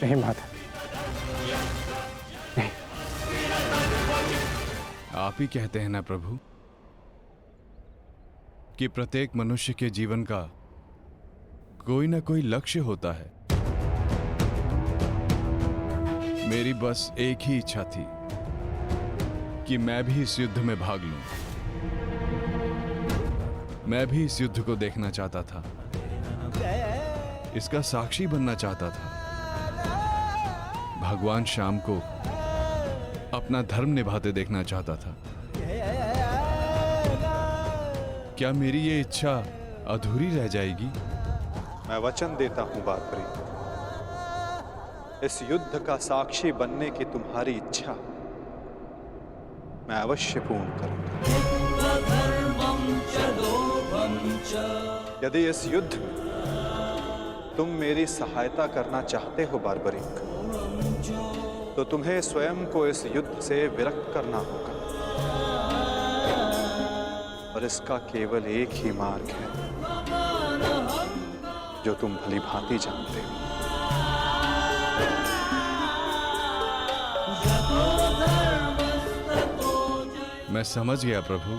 नहीं माता, नहीं। आप ही कहते हैं ना प्रभु कि प्रत्येक मनुष्य के जीवन का कोई ना कोई लक्ष्य होता है। मेरी बस एक ही इच्छा थी कि मैं भी इस युद्ध में भाग लूं। मैं भी इस युद्ध को देखना चाहता था, इसका साक्षी बनना चाहता था, भगवान श्याम को अपना धर्म निभाते देखना चाहता था। क्या मेरी ये इच्छा अधूरी रह जाएगी? मैं वचन देता हूं बारबरी, इस युद्ध का साक्षी बनने की तुम्हारी इच्छा मैं अवश्य पूर्ण करूंगा। यदि इस युद्ध में तुम मेरी सहायता करना चाहते हो बारबरिक, तो तुम्हें स्वयं को इस युद्ध से विरक्त करना होगा, और इसका केवल एक ही मार्ग है जो तुम भली भांति जानते हो। मैं समझ गया प्रभु।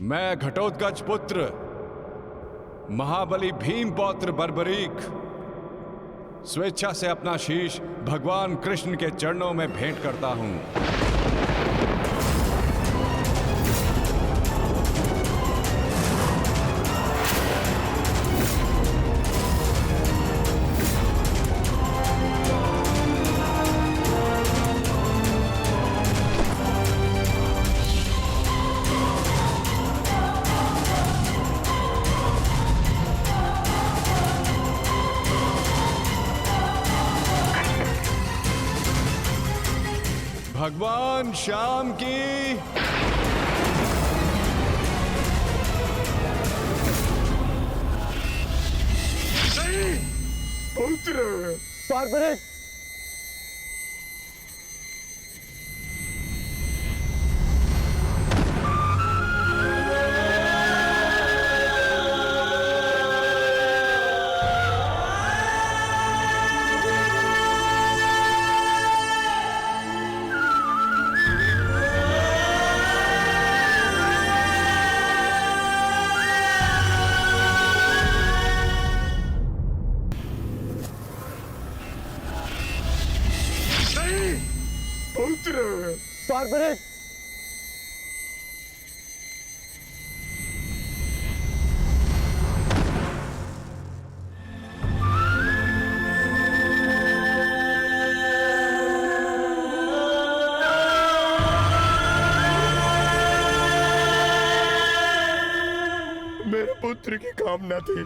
मैं घटोत्कच पुत्र महाबली भीम पौत्र बर्बरीक स्वेच्छा से अपना शीश भगवान कृष्ण के चरणों में भेंट करता हूं। भगवान श्याम की पुत्र बारबरिक, पुत्र बारबरिक, मेरे पुत्र की कामना थी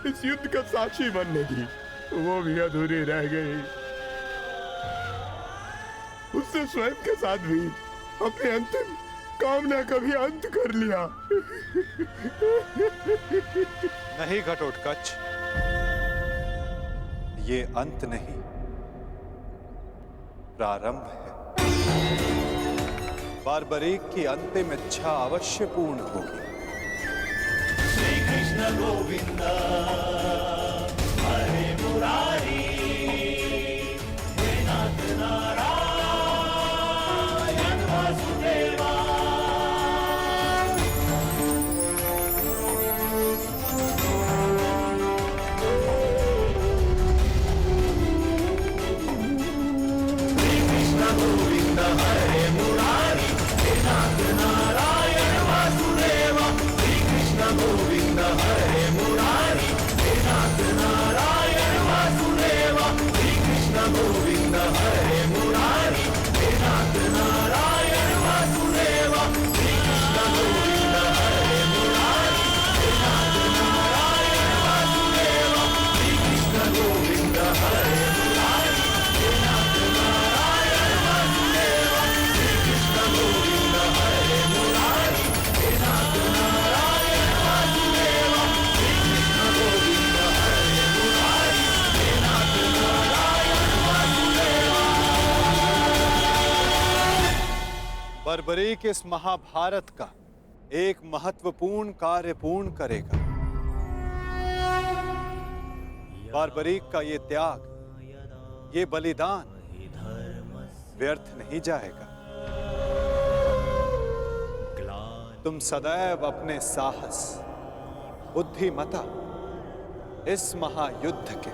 इस युद्ध का साक्षी बनने की, वो भी अधूरी रह गई। उससे स्वयं के साथ भी अपनी अंतिम कामना का भी अंत कर लिया। नहीं घटोत्कच, ये अंत नहीं, प्रारंभ है। बारबरीक की अंतिम इच्छा अवश्य पूर्ण होगी। श्री कृष्ण गोविंद हरे मुरारी, हे नाथ नारायण वासुदेवा। श्री कृष्ण गोविंद हरे मुरारी, हे नाथ नारायण वासुदेवा। श्री कृष्ण गोविंद हरे मुरारी, हे नाथ नारायण वासुदेवा। श्री कृष्ण गोविंद हरे मुरारी, हे नाथ नारायण वासुदेवा। श्री कृष्ण गोविंद हरे मुरारी, हे नाथ नारायण वासुदेवा। श्री कृष्ण गोविंद हरे मुरारी, हे नाथ नारायण वासुदेवा। बर्बरीक इस महाभारत का एक महत्वपूर्ण कार्य पूर्ण करेगा। बर्बरीक का ये त्याग, ये बलिदान व्यर्थ नहीं जाएगा। तुम सदैव अपने साहस, बुद्धिमता, इस महायुद्ध के,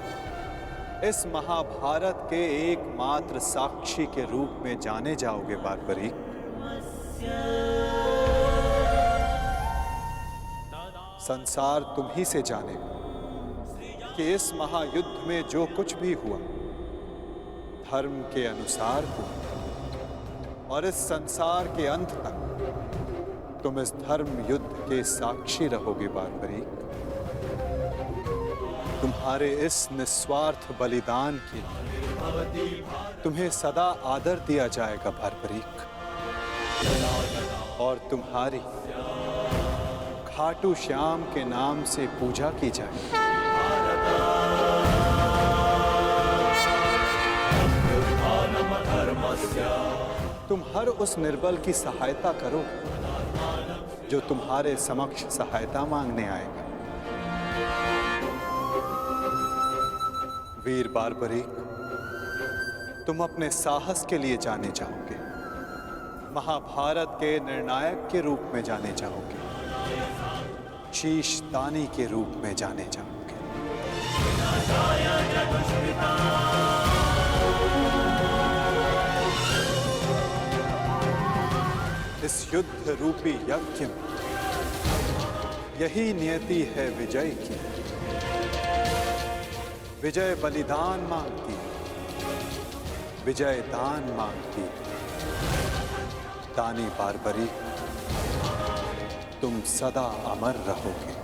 इस महाभारत के एकमात्र साक्षी के रूप में जाने जाओगे बारबरीक। संसार तुम ही से जानेगा कि इस महायुद्ध में जो कुछ भी हुआ धर्म के अनुसार हुआ, और इस संसार के अंत तक तुम इस धर्म युद्ध के साक्षी रहोगे बारबरीक। तुम्हारे इस निस्वार्थ बलिदान के लिए तुम्हें सदा आदर दिया जाएगा बारबरीक, और तुम्हारी खाटू श्याम के नाम से पूजा की जाएगी। तुम हर उस निर्बल की सहायता करो जो तुम्हारे समक्ष सहायता मांगने आएगा। वीर बारबरीक, तुम अपने साहस के लिए जाने जाओगे, महाभारत के निर्णायक के रूप में जाने जाओगे, शीश दानी के रूप में जाने जाओगे। इस युद्ध रूपी यज्ञ में यही नियति है विजय की। विजय बलिदान मांगती, विजय दान मांगती। दानी बारबरीक, तुम सदा अमर रहोगे।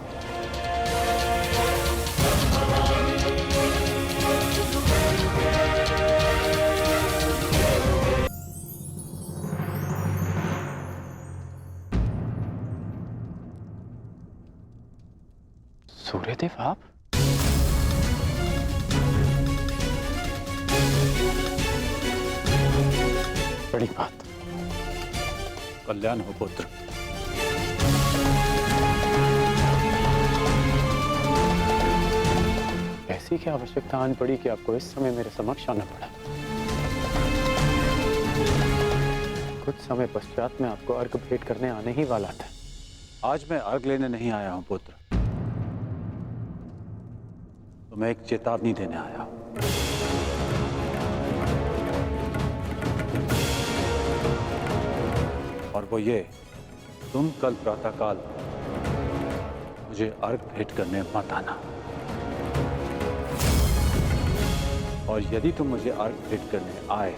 सूर्यदेव आप? बड़ी बात। कल्याण हो पुत्र। ऐसी क्या आवश्यकता आन पड़ी कि आपको इस समय मेरे समक्ष आना पड़ा? कुछ समय पश्चात मैं आपको अर्घ भेंट करने आने ही वाला था। आज मैं अर्घ लेने नहीं आया हूं पुत्र, तो मैं एक चेतावनी देने आया हूं। और वो ये, तुम कल प्रातःकाल मुझे अर्घ भेंट करने मत आना। और यदि तुम मुझे अर्घ भेंट करने आए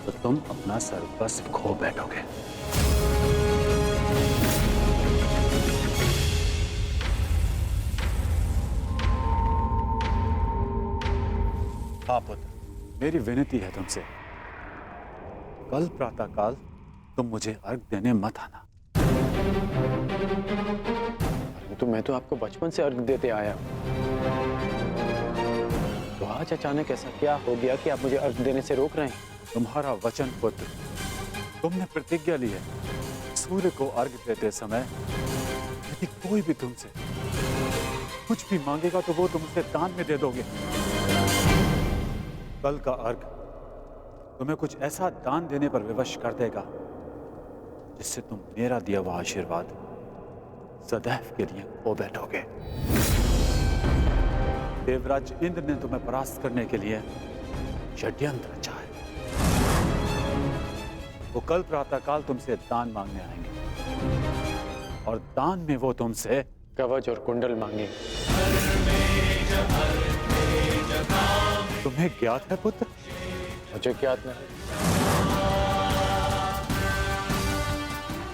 तो तुम अपना सर्वस्व खो बैठोगे। हाँ पुत्र, मेरी विनती है तुमसे, कल प्रातःकाल तुम मुझे अर्घ देने मत आना। तो मैं तो आपको बचपन से अर्घ देते आया हूं। तो आज अचानक ऐसा क्या हो गया कि आप मुझे अर्घ देने से रोक रहे हैं? तुम्हारा वचन पुत्र, तुमने प्रतिज्ञा ली है, सूर्य को अर्घ देते समय यदि कोई भी तुमसे कुछ भी मांगेगा तो वो तुम उसे दान में दे दोगे। कल का अर्घ तुम्हें कुछ ऐसा दान देने पर विवश कर देगा जिससे तुम मेरा दिया हुआ आशीर्वाद सदैव के लिए खो बैठोगे। देवराज इंद्र ने तुम्हें परास्त करने के लिए षड्यंत्र रचा है। वो कल प्रातःकाल तुमसे दान मांगने आएंगे और दान में वो तुमसे कवच और कुंडल मांगेंगे। तुम्हें ज्ञात है पुत्र? मुझे ज्ञात नहीं,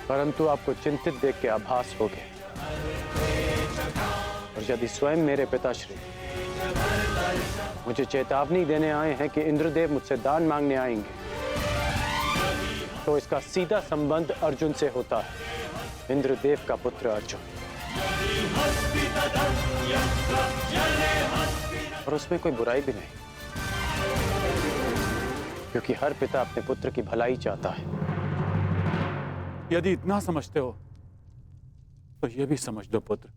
परंतु आपको चिंतित देख के आभास हो गया। और यदि स्वयं मेरे पिताश्री मुझे चेतावनी देने आए हैं कि इंद्रदेव मुझसे दान मांगने आएंगे, तो इसका सीधा संबंध अर्जुन से होता है। इंद्रदेव का पुत्र अर्जुन, और उसमें कोई बुराई भी नहीं। क्योंकि हर पिता अपने पुत्र की भलाई चाहता है। यदि इतना समझते हो तो यह भी समझ लो पुत्र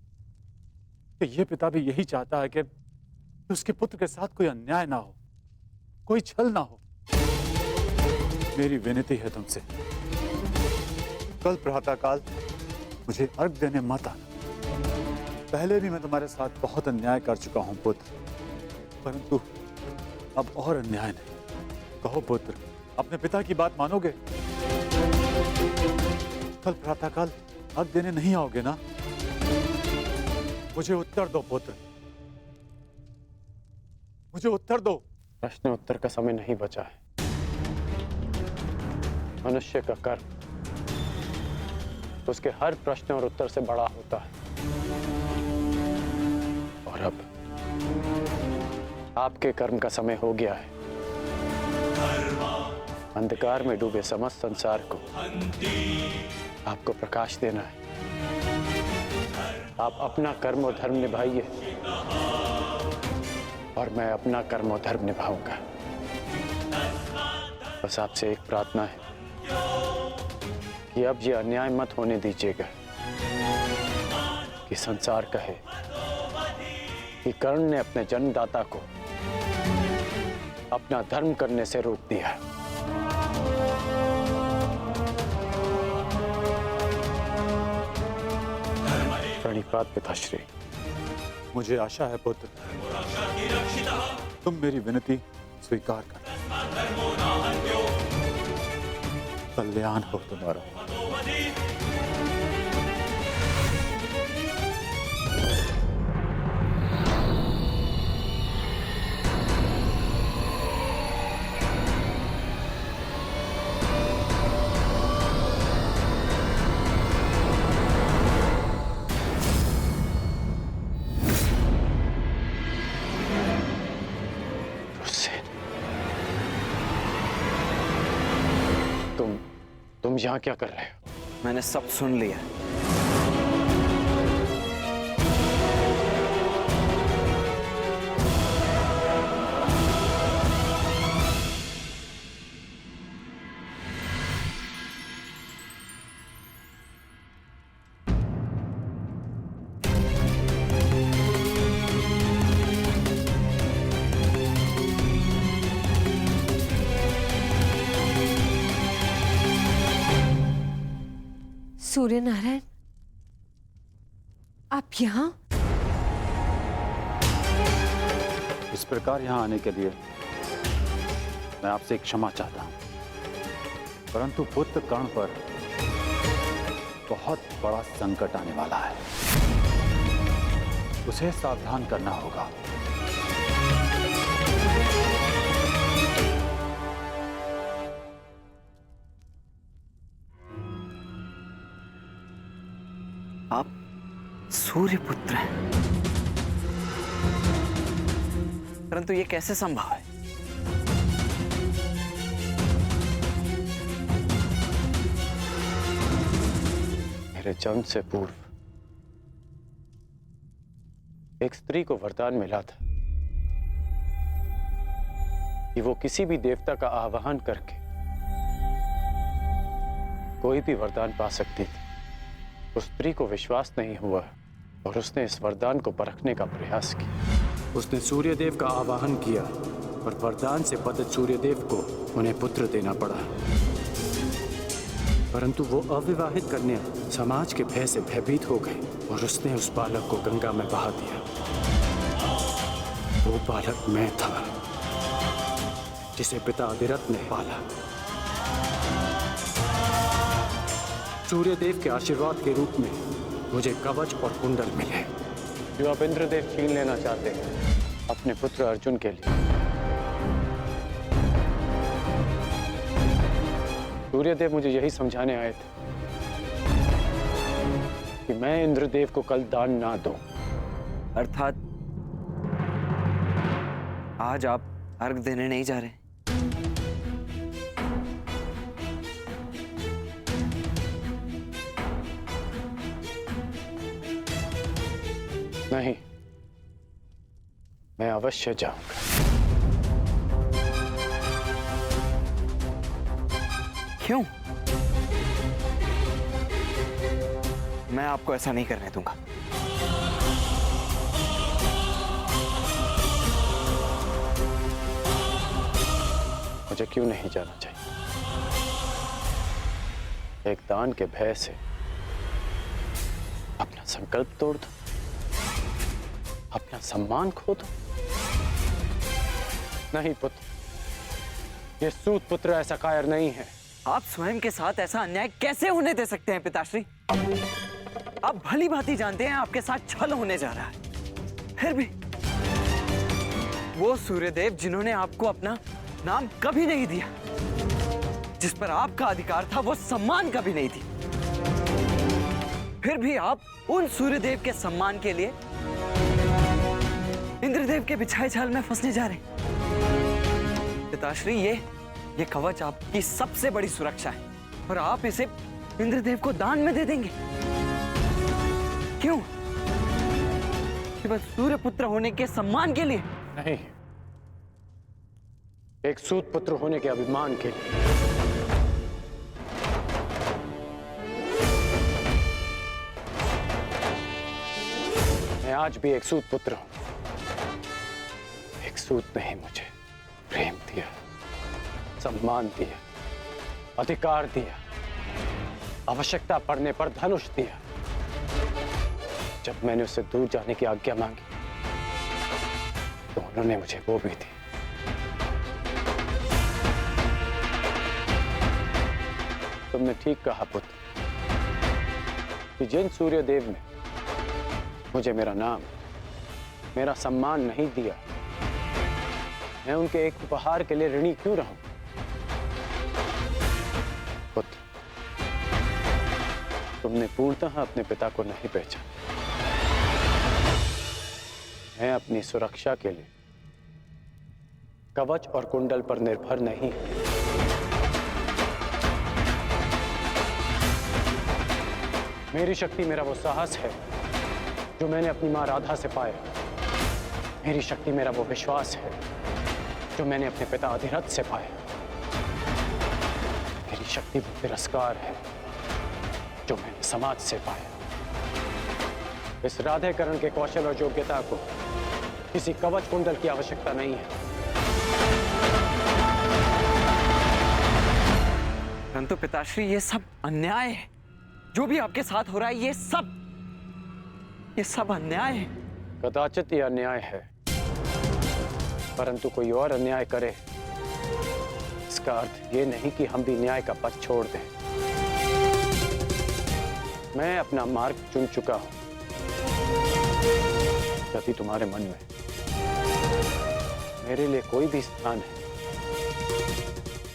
कि यह पिता भी यही चाहता है कि उसके पुत्र के साथ कोई अन्याय ना हो, कोई छल ना हो। मेरी विनती है तुमसे, कल प्रातःकाल मुझे अर्घ देने मत आना। पहले भी मैं तुम्हारे साथ बहुत अन्याय कर चुका हूं पुत्र, परंतु अब और अन्याय नहीं। कहो पुत्र, अपने पिता की बात मानोगे? कल प्रातःकाल अर्घ देने नहीं आओगे ना? मुझे उत्तर दो पुत्र, मुझे उत्तर दो। प्रश्न उत्तर का समय नहीं बचा है। मनुष्य का कर्म उसके हर प्रश्न और उत्तर से बड़ा होता है। और अब आपके कर्म का समय हो गया है। अंधकार में डूबे समस्त संसार को आपको प्रकाश देना है। आप अपना कर्म और धर्म निभाइए और मैं अपना कर्म और धर्म निभाऊंगा। बस आपसे एक प्रार्थना है कि अब ये अन्याय मत होने दीजिएगा कि संसार कहे कि कर्ण ने अपने जन्मदाता को अपना धर्म करने से रोक दिया। प्रणिपात पिताश्री। मुझे आशा है पुत्र तुम मेरी विनती स्वीकार कर। कल्याण हो तुम्हारा। तुम यहाँ क्या कर रहे हो? मैंने सब सुन लिया। सूर्य नारायण, आप यहाँ? इस प्रकार यहाँ आने के लिए मैं आपसे क्षमा चाहता हूँ, परंतु पुत्र कर्ण पर बहुत बड़ा संकट आने वाला है। उसे सावधान करना होगा। आप सूर्यपुत्र हैं, परंतु ये कैसे संभव है? मेरे जन्म से पूर्व एक स्त्री को वरदान मिला था कि वो किसी भी देवता का आवाहन करके कोई भी वरदान पा सकती थी। उस स्त्री को विश्वास नहीं हुआ और उसने इस वरदान को परखने का प्रयास किया। उसने सूर्यदेव का आवाहन किया और वरदान से बद्ध सूर्यदेव को उन्हें पुत्र देना पड़ा, परंतु वो अविवाहित कन्या समाज के भय से भयभीत हो गई और उसने उस बालक को गंगा में बहा दिया। वो बालक मैं था, जिसे पिता अधिरथ ने पाला। सूर्यदेव के आशीर्वाद के रूप में मुझे कवच और कुंडल मिले, जो आप इंद्रदेव छीन लेना चाहते हैं अपने पुत्र अर्जुन के लिए। सूर्यदेव मुझे यही समझाने आए थे कि मैं इंद्रदेव को कल दान ना दूं। अर्थात आज आप अर्घ देने नहीं जा रहे? नहीं, मैं अवश्य जाऊंगा। क्यों? मैं आपको ऐसा नहीं करने दूंगा। मुझे क्यों नहीं जाना चाहिए? एक दान के भय से अपना संकल्प तोड़ दो, अपना सम्मान खो दो। नहीं पुत्र, ये सूत पुत्र ऐसा कायर नहीं है। आप स्वयं के साथ ऐसा अन्याय कैसे होने दे सकते हैं पिताश्री? आप भली भांति जानते हैं आपके साथ छल होने जा रहा है। फिर भी वो सूर्यदेव जिन्होंने आपको अपना नाम कभी नहीं दिया, जिस पर आपका अधिकार था, वो सम्मान कभी नहीं दी, फिर भी आप उन सूर्यदेव के सम्मान के लिए इंद्रदेव के बिछाए जाल में फंसने जा रहे हैं। पिताश्री, ये कवच आपकी सबसे बड़ी सुरक्षा है और आप इसे इंद्रदेव को दान में दे देंगे। क्यों? केवल सूर्यपुत्र होने के सम्मान के लिए? नहीं, एक सूत पुत्र होने के अभिमान के लिए। मैं आज भी एक सूत पुत्र हूं। एक सूत ने ही मुझे प्रेम दिया, सम्मान दिया, अधिकार दिया, आवश्यकता पड़ने पर धनुष दिया। जब मैंने उससे दूर जाने की आज्ञा मांगी तो उन्होंने मुझे वो भी दी। तुमने ठीक कहा पुत्र कि जिन सूर्यदेव ने मुझे मेरा नाम, मेरा सम्मान नहीं दिया, मैं उनके एक उपहार के लिए ऋणी क्यों रहूं? पुत्र, तुमने पूर्णतः अपने पिता को नहीं पहचाना। मैं अपनी सुरक्षा के लिए कवच और कुंडल पर निर्भर नहीं हूं। मेरी शक्ति मेरा वो साहस है जो मैंने अपनी मां राधा से पाया। मेरी शक्ति मेरा वो विश्वास है जो मैंने अपने पिता अधिरथ से पाया। मेरी शक्ति वो तिरस्कार है जो मैंने समाज से पाया। इस राधेकरण के कौशल और योग्यता को किसी कवच कुंडल की आवश्यकता नहीं है। परंतु पिताश्री, ये सब अन्याय है। जो भी आपके साथ हो रहा है, ये सब अन्याय है। कदाचित ये अन्याय है, परंतु कोई और अन्याय करे, इसका अर्थ ये नहीं कि हम भी न्याय का पथ छोड़ दें। मैं अपना मार्ग चुन चुका हूं। यदि तुम्हारे मन में मेरे लिए कोई भी स्थान है,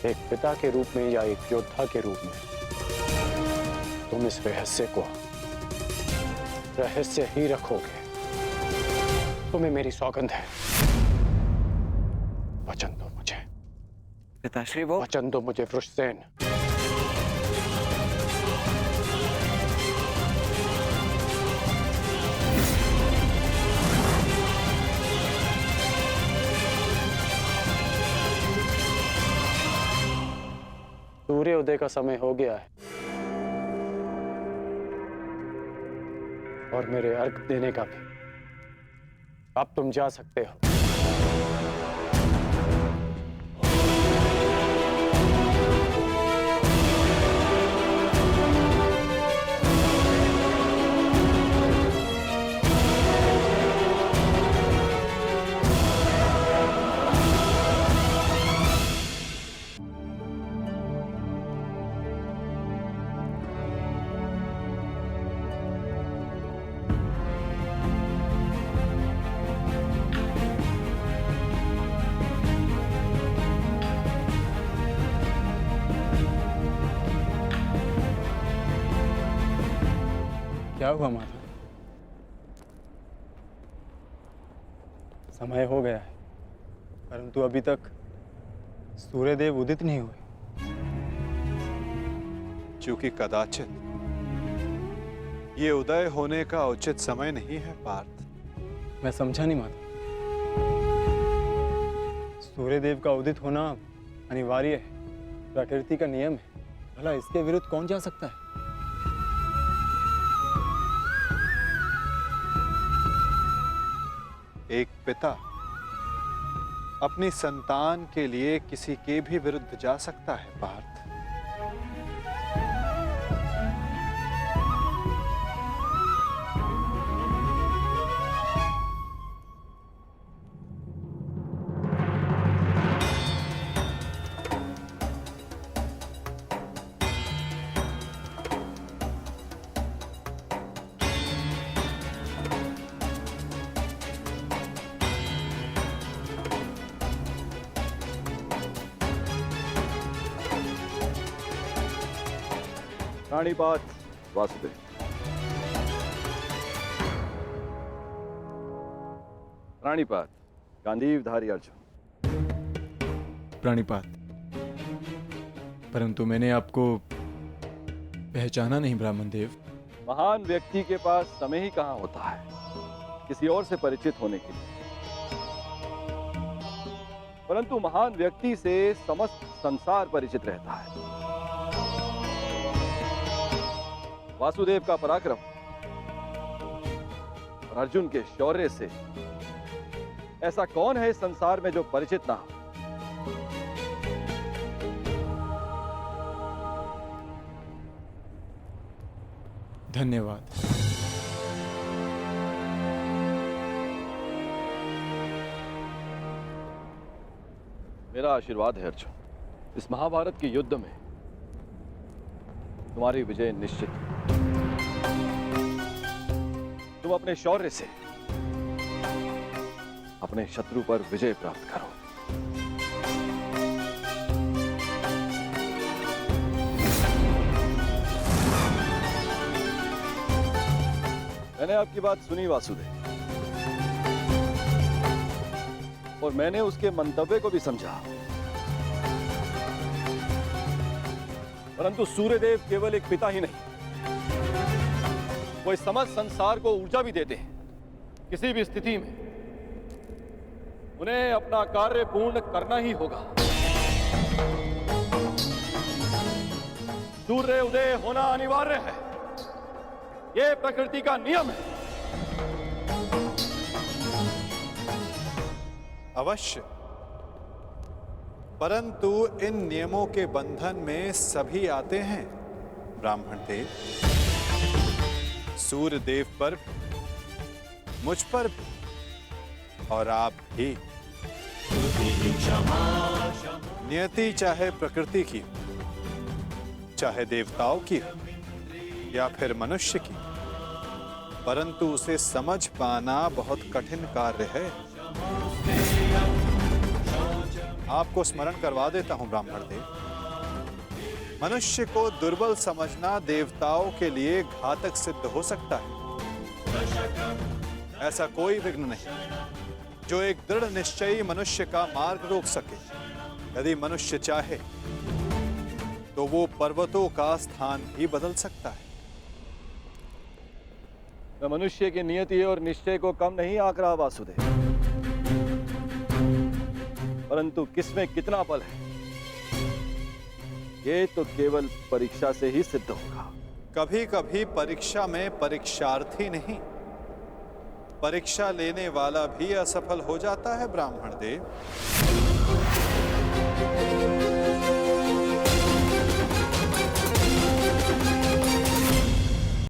एक पिता के रूप में या एक योद्धा के रूप में, तुम इस रहस्य को रहस्य ही रखोगे। तुम्हें मेरी सौगंध है। वचन दो मुझे। पिताश्री, वो वचन दो मुझे वृषसेन। सूर्य उदय का समय हो गया है और मेरे अर्घ देने का भी। अब तुम जा सकते हो। क्या हुआ माता? समय हो गया है, परंतु अभी तक सूर्यदेव उदित नहीं हुए। क्योंकि कदाचित ये उदय होने का उचित समय नहीं है पार्थ। मैं समझा नहीं माता। सूर्यदेव का उदित होना अनिवार्य है, प्रकृति का नियम है। भला इसके विरुद्ध कौन जा सकता है? एक पिता अपनी संतान के लिए किसी के भी विरुद्ध जा सकता है पार्थ। प्राणिपात वासुदेव। प्राणिपात गांधीवधारी अर्जुन। प्राणिपात, परंतु मैंने आपको पहचाना नहीं ब्राह्मण देव। महान व्यक्ति के पास समय ही कहां होता है किसी और से परिचित होने के लिए, परंतु महान व्यक्ति से समस्त संसार परिचित रहता है। वासुदेव का पराक्रम और अर्जुन के शौर्य से ऐसा कौन है इस संसार में जो परिचित ना हो? धन्यवाद। मेरा आशीर्वाद है अर्जुन, इस महाभारत के युद्ध में तुम्हारी विजय निश्चित है। तुम अपने शौर्य से अपने शत्रु पर विजय प्राप्त करो। मैंने आपकी बात सुनी वासुदेव, और मैंने उसके मंतव्य को भी समझा, परंतु सूर्यदेव केवल एक पिता ही नहीं, वो इस समस्त संसार को ऊर्जा भी देते हैं। किसी भी स्थिति में उन्हें अपना कार्य पूर्ण करना ही होगा। सूर्य उदय होना अनिवार्य है, यह प्रकृति का नियम है। अवश्य, परंतु इन नियमों के बंधन में सभी आते हैं ब्राह्मण देव। सूर्य देव पर भी, मुझ पर भी, और आप भी। नियति चाहे प्रकृति की, चाहे देवताओं की हो या फिर मनुष्य की, परंतु उसे समझ पाना बहुत कठिन कार्य है। आपको स्मरण करवा देता हूं ब्राह्मण देव, मनुष्य को दुर्बल समझना देवताओं के लिए घातक सिद्ध हो सकता है। ऐसा कोई विघ्न नहीं जो एक दृढ़ निश्चयी मनुष्य का मार्ग रोक सके। यदि मनुष्य चाहे तो वो पर्वतों का स्थान भी बदल सकता है। मैं मनुष्य की नियति और निश्चय को कम नहीं आंक रहा वासुदेव, परंतु किसमें कितना बल है ये तो केवल परीक्षा से ही सिद्ध होगा। कभी कभी परीक्षा में परीक्षार्थी नहीं, परीक्षा लेने वाला भी असफल हो जाता है ब्राह्मण देव।